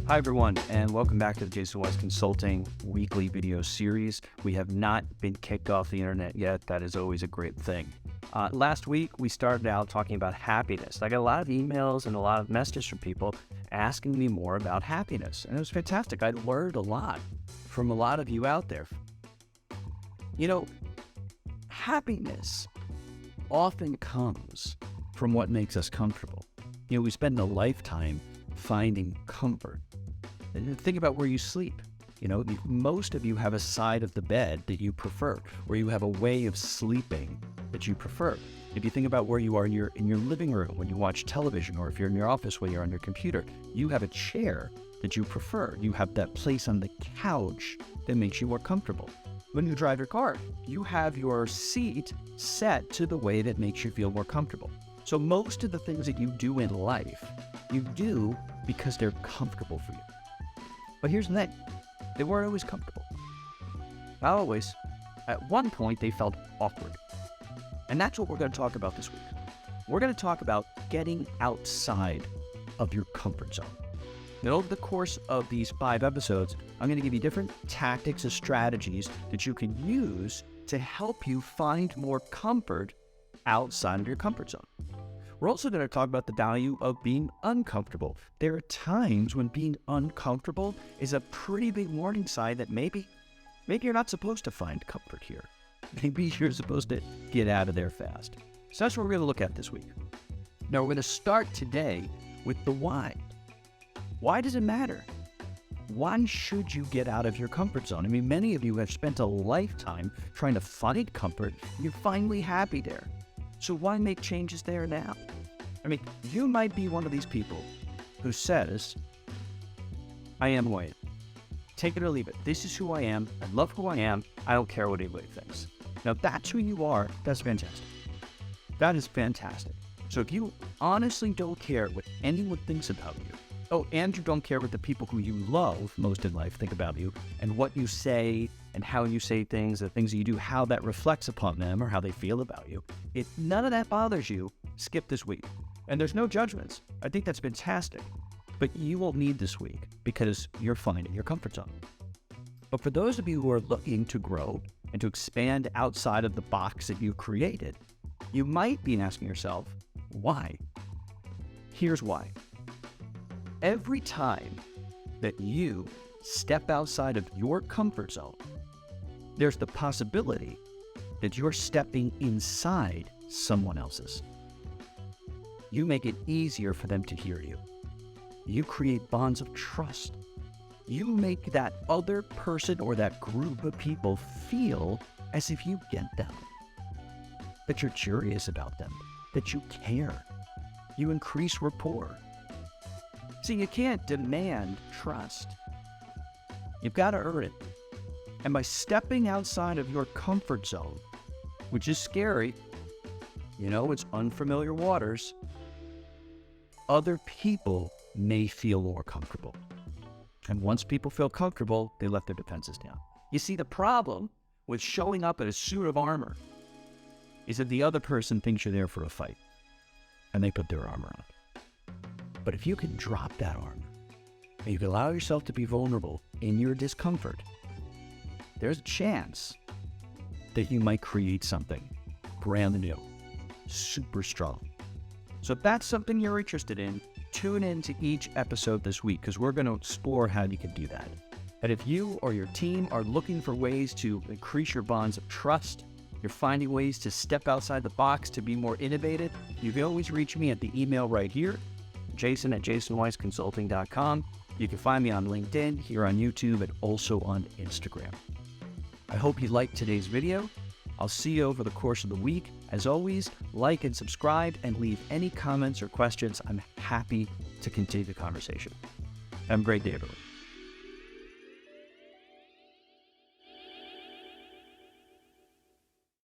Hi, everyone, and welcome back to the Jason Weiss Consulting weekly video series. We have not been kicked off the internet yet. That is always a great thing. Last week, we started out talking about happiness. I got a lot of emails and a lot of messages from people asking me more about happiness, and it was fantastic. I learned a lot from a lot of you out there. You know, happiness often comes from what makes us comfortable. You know, we spend a lifetime finding comfort. Think about where you sleep. You know, most of you have a side of the bed that you prefer, or you have a way of sleeping that you prefer. If you think about where you are in your living room when you watch television, or if you're in your office when you're on your computer, you have a chair that you prefer. You have that place on the couch that makes you more comfortable. When you drive your car, you have your seat set to the way that makes you feel more comfortable. So most of the things that you do in life, you do because they're comfortable for you. But here's the thing, they weren't always comfortable. Not always. At one point, they felt awkward. And that's what we're going to talk about this week. We're going to talk about getting outside of your comfort zone. And over the course of these 5 episodes, I'm going to give you different tactics and strategies that you can use to help you find more comfort outside of your comfort zone. We're also going to talk about the value of being uncomfortable. There are times when being uncomfortable is a pretty big warning sign that maybe you're not supposed to find comfort here. Maybe you're supposed to get out of there fast. So that's what we're going to look at this week. Now, we're going to start today with the why. Why does it matter? Why should you get out of your comfort zone? I mean, many of you have spent a lifetime trying to find comfort. You're finally happy there. So why make changes there now? I mean, you might be one of these people who says, I am who I am. Take it or leave it. This is who I am. I love who I am. I don't care what anybody thinks. Now, if that's who you are, that's fantastic. That is fantastic. So if you honestly don't care what anyone thinks about you, and you don't care what the people who you love most in life think about you, and what you say and how you say things, the things that you do, how that reflects upon them or how they feel about you, if none of that bothers you, skip this week. And there's no judgments. I think that's fantastic. But you won't need this week because you're fine in your comfort zone. But for those of you who are looking to grow and to expand outside of the box that you created, you might be asking yourself, why? Here's why. Every time that you step outside of your comfort zone, there's the possibility that you're stepping inside someone else's. You make it easier for them to hear you. You create bonds of trust. You make that other person or that group of people feel as if you get them, that you're curious about them, that you care. You increase rapport. See, you can't demand trust. You've got to earn it. And by stepping outside of your comfort zone, which is scary, you know, it's unfamiliar waters, other people may feel more comfortable. And once people feel comfortable, they let their defenses down. You see, the problem with showing up in a suit of armor is that the other person thinks you're there for a fight, and they put their armor on. But if you can drop that armor, and you can allow yourself to be vulnerable in your discomfort, there's a chance that you might create something brand new, super strong. So if that's something you're interested in, tune in to each episode this week because we're going to explore how you can do that. And if you or your team are looking for ways to increase your bonds of trust, you're finding ways to step outside the box to be more innovative, you can always reach me at the email right here, jason@jasonweissconsulting.com. You can find me on LinkedIn, here on YouTube, and also on Instagram. I hope you liked today's video. I'll see you over the course of the week. As always, like and subscribe and leave any comments or questions. I'm happy to continue the conversation. Have a great day, everyone.